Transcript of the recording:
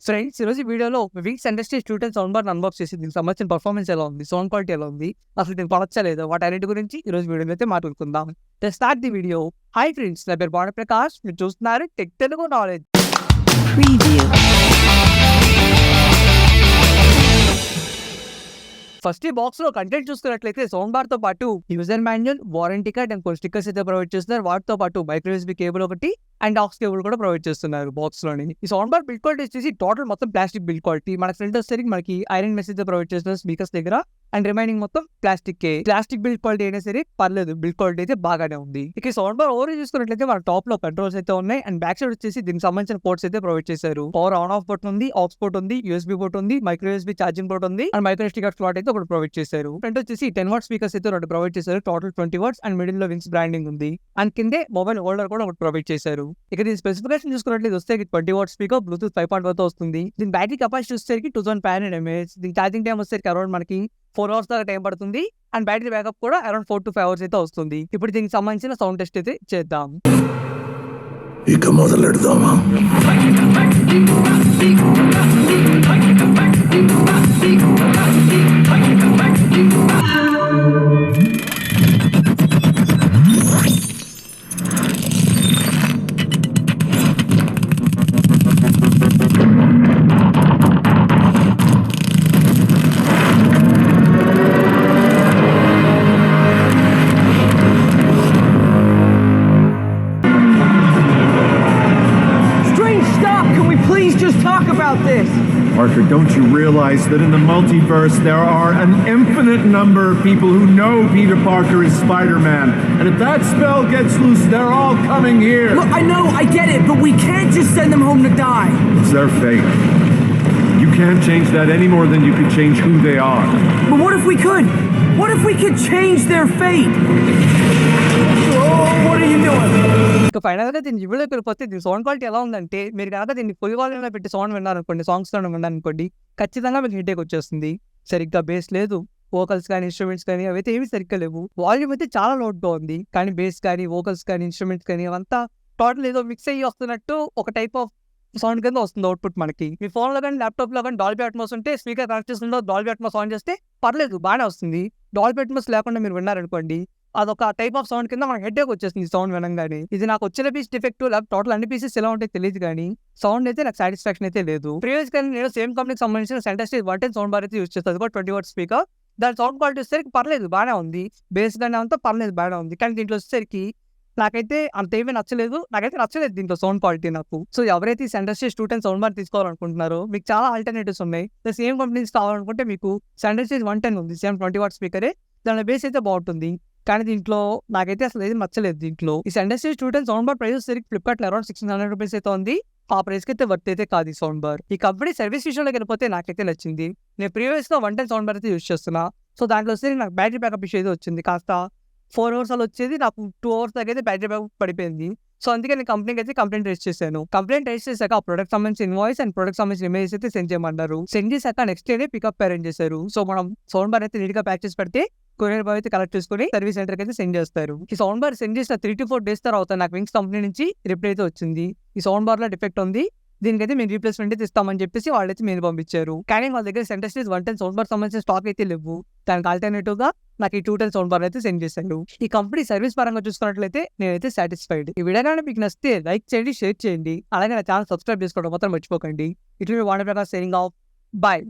Friends ఈరోజు వీడియోలో wings industry student sound bar unbox చేసి దీనికి సంబంధించిన పర్ఫార్మెన్స్ ఎలా ఉంది, సౌండ్ క్వాలిటీ ఎలా ఉంది, అసలు దీనికి పడచ్చలేదు, వాటి అన్నిటి గురించి ఈ రోజు వీడియోలో అయితే మాట్లాడుకుందాం. Start the video. Hi friends, నా పేరు బాణ ప్రకాష్, మీరు చూస్తున్నారు టెక్ తెలుగు నాలెడ్జ్. ఫస్ట్ ఈ బాక్స్ లో కంటెంట్ చూసుకున్నట్లయితే సౌండ్ బార్ తో పాటు user manual, warranty card and కొన్ని స్టిక్కర్స్ అయితే ప్రొవైడ్ చేస్తున్నారు. వాటితో పాటు మైక్రో యూఎస్బీ కేబుల్ ఒకటి అండ్ ఆక్స్ కేబుల్ కూడా ప్రొవైడ్ చేస్తున్నారు బాక్స్ లోని. ఈ సౌండ్ బార్ బిల్డ్ క్వాలిటీ వచ్చేసి టోటల్ మొత్తం ప్లాస్టిక్ బిల్డ్ క్వాలిటీ. మన ఫ్రంట్ వచ్చేసరికి మనకి ఐరన్ మెసేజ్ ప్రొవైడ్ చేస్తున్నారు స్పీకర్స్ దగ్గర అండ్ రిమైనింగ్ మొత్తం ప్లాస్టిక్ బిల్డ్ క్వాలిటీ అయినా సరే పర్లేదు, బిల్డ్ క్వాలిటీ అయితే బాగానే ఉంది. ఇక సౌండ్ బార్ ఓవర్ చూసుకున్నట్లయితే మన టాప్ లో కంట్రోల్స్ అయితే ఉన్నాయి అండ్ బ్యాక్ సైడ్ వచ్చేసి దీనికి సంబంధించిన పోర్ట్స్ అయితే ప్రొవైడ్ చేశారు. పవర్ ఆన్ ఆఫ్ పోర్ట్ ఉంది, ఆక్స్ పోర్ట్ ఉంది, యూఎస్బీ పోర్ట్ ఉంది, మైక్రో యూఎస్బీ ఛార్జింగ్ పోర్ట్ ఉంది and micro SD card slot అయితే ఒకటి ప్రొవైడ్ చేశారు. ఫ్రంట్ వచ్చేసి 10 వాట్ స్పీకర్స్ అయితే రెండు ప్రొవైడ్ చేశారు. టోటల్ 20 వాట్స్ అండ్ మిడిల్ లో వింగ్స్ బ్రాండింగ్ ఉంది అండ్ కిందే మొబైల్ హోల్డర్ కూడా ఒకటి ప్రొవైడ్ చేశారు. ఇక దీని స్పెసిఫికేషన్ చూసుకున్నట్లయితే వస్తే 20 వాట్ స్పీకర్, బ్లూటూత్ 5.1 తో వస్తుంది. దీని బ్యాటరీ కెపాసిటీ వచ్చేసరికి 2500 mAh. దీని ఛార్జింగ్ టైం వచ్చేసరికి అరౌండ్ మనకి 4 hours దాకా టైం పడుతుంది అండ్ బ్యాటరీ బ్యాకప్ కూడా అరౌండ్ 4 to 5 hours అయితే వస్తుంది. ఇప్పుడు దీనికి సంబంధించిన సౌండ్ టెస్ట్ అయితే చేద్దాం. ఇక మొదలెడదామా? Parker, don't you realize that in the multiverse there are an infinite number of people who know Peter Parker is Spider-Man? And if that spell gets loose, they're all coming here. Look, I know, I get it, but we can't just send them home to die. It's their fate. You can't change that any more than you could change who they are. But what if we could? What if we could change their fate? Oh, what are you doing? ఇక final గా దీన్ని రివ్యూలోకి వెళ్ళిపోతే దీని sound quality ఎలా ఉందంటే, మీరు కనుక దీన్ని ఫుల్ వాల్యూమ్ లో పెట్టి సౌండ్ విన్నారనుకోండి, సాంగ్స్ విన్నారనుకోండి, ఖచ్చితంగా మీకు హెడేక్ వచ్చేస్తుంది. సరిగ్గా బేస్ లేదు, వోకల్స్ కానీ ఇన్స్ట్రుమెంట్స్ కానీ అవైతే ఏమి సరిగ్గా లేవు. వాల్యూమ్ అయితే చాలా లోడ్ గా ఉంది, కానీ బేస్ కానీ వోకల్స్ కానీ ఇన్స్ట్రుమెంట్స్ కానీ అవంతా టోటల్ ఏదో మిక్స్ అయ్యి వస్తున్నట్టు ఒక టైప్ ఆఫ్ సౌండ్ కింద వస్తుంది అవుట్పుట్ మనకి. మీ ఫోన్ లో కానీ ల్యాప్టాప్ లో కానీ డాల్బీ అట్మాస్ ఉంటే స్పీకర్ కనెక్ట్ చేస్తుందో డాల్బీ అట్మాస్ ఆన్ చేస్తే పర్లేదు, బాగానే వస్తుంది. డాల్బీ అట్మాస్ లేకుండా మీరు విన్నారనుకోండి, అదొక టైప్ ఆఫ్ సౌండ్ కింద మనకి హెడేక్ వచ్చేస్తుంది సౌండ్ వినంగానే. ఇది నాకు వచ్చిన పీస్ డిఫెక్ట్, లేకపోతే టోటల్ అన్ని పీసెస్ ఎలా ఉంటాయి తెలియదు, కానీ సౌండ్ అయితే నాకు సాటిస్ఫాక్షన్ అయితే లేదు. ప్రీవియస్ గా నేను సేమ్ కంపెనీకి సంబంధించిన సెంటెస్టీస్ 110 సౌండ్ బార్ అయితే యూజ్ చేస్తాను, అది కూడా 20 వాట్ స్పీకర్. దాని సౌండ్ క్వాలిటీ వచ్చేసరికి పర్లేదు, బాగానే ఉంది. బేస్ గానే అంతా పర్లేదు, బాగానే ఉంది. కానీ దీంట్లో వచ్చేసరికి నాకైతే అంత ఏమీ నచ్చలేదు. నాకైతే నచ్చలేదు దీంట్లో సౌండ్ క్వాలిటీ నాకు. సో ఎవరైతే సెంటెస్టీ స్టూడెంట్ సౌండ్ బార్ తీసుకోవాలనుకుంటున్నారో మీకు చాలా ఆల్టర్నేటివ్స్ ఉన్నాయి. సేమ్ కంపెనీస్ కావాలనుకుంటే మీకు సెంటెస్టీస్ 110 ఉంది, సేమ్ 20 వాట్ స్పీకరే. దాని బేస్ అయితే బాగుంటుంది, కానీ దీంట్లో నాకైతే అసలు ఏది నచ్చలేదు. దీంట్లో ఈ industry student sound bar price సరికి ఫ్లిప్కార్ట్ లో అరౌండ్ 1600 రూపీస్ అయితే ఉంది. ఆ ప్రైస్ కి అయితే వర్త్ అయితే కాదు ఈ సౌండ్ బార్. ఈ కంపెనీ సర్వీస్ విషయంలోకి వెళ్ళిపోతే నాకైతే నచ్చింది. నేను ప్రీవియస్ గా 110 సౌండ్ బార్ అయితే యూజ్ చేస్తున్నా. సో దాంట్లో వచ్చి నాకు బ్యాటరీ బ్యాకప్ ఇష్యూ అయితే వచ్చింది. కాస్త 4 hours అలా వచ్చేది, నాకు 2 hours దాకా అయితే బ్యాటరీ బ్యాకప్ పడిపోయింది. సో అందుకే నేను కంపెనీకి అయితే కంప్లైంట్ రైజ్ చేశాను. కంప్లైంట్ రైజ్ చేశాక ఆ ప్రొడక్ట్ సంబంధించిన ఇన్వాయిస్ అండ్ ప్రొడక్ట్ సంబంధించిన ఇమేజెస్ అయితే సెండ్ చేయమన్నారు. సెండ్ చేశాక నెక్స్ట్ డే పికప్ అరేంజ్ చేశారు. సో మనం సౌండ్ బార్ అయితే నీట్ గా ప్యాక్ చేసి పెడితే కొరియర్ బాయ్ అయితే కలెక్ట్ చేసుకుని సర్వీస్ సెంటర్ కి అయితే సెండ్ చేస్తారు. ఈ సౌండ్ బార్ సెండ్ చేసిన 3 to 4 days తర్వాత నాకు వింగ్స్ కంపెనీ నుంచి రిప్లై అయితే వచ్చింది. ఈ సౌండ్ బార్ లో డిఫెక్ట్ ఉంది, దీనికైతే మేము రీప్లేస్మెంట్ అయితే ఇస్తామని చెప్పేసి వాళ్ళైతే మెయిల్ పంపించారు. కానీ వాళ్ళ దగ్గర సెంటెస్టీస్ 110 సౌండ్ బార్ సంబంధించిన స్టాక్ అయితే లేవు. దానికి ఆల్టర్నేటివ్ గా నాకు ఈ 210 సౌండ్ బార్ అయితే సెండ్ చేశారు. ఈ కంపెనీ సర్వీస్ పరంగా చూసుకున్నట్లయితే నేనైతే సాటిస్ఫైడ్. ఈ వీడియో కానీ మీకు నచ్చితే లైక్ చేయండి, షేర్ చేయండి, అలాగే నా ఛానల్ సబ్స్క్రైబ్ చేసుకోవడం మాత్రం మర్చిపోకండి. ఇట్లా వాణి ప్రకాష్ సైనింగ్ ఆఫ్. బాయ్.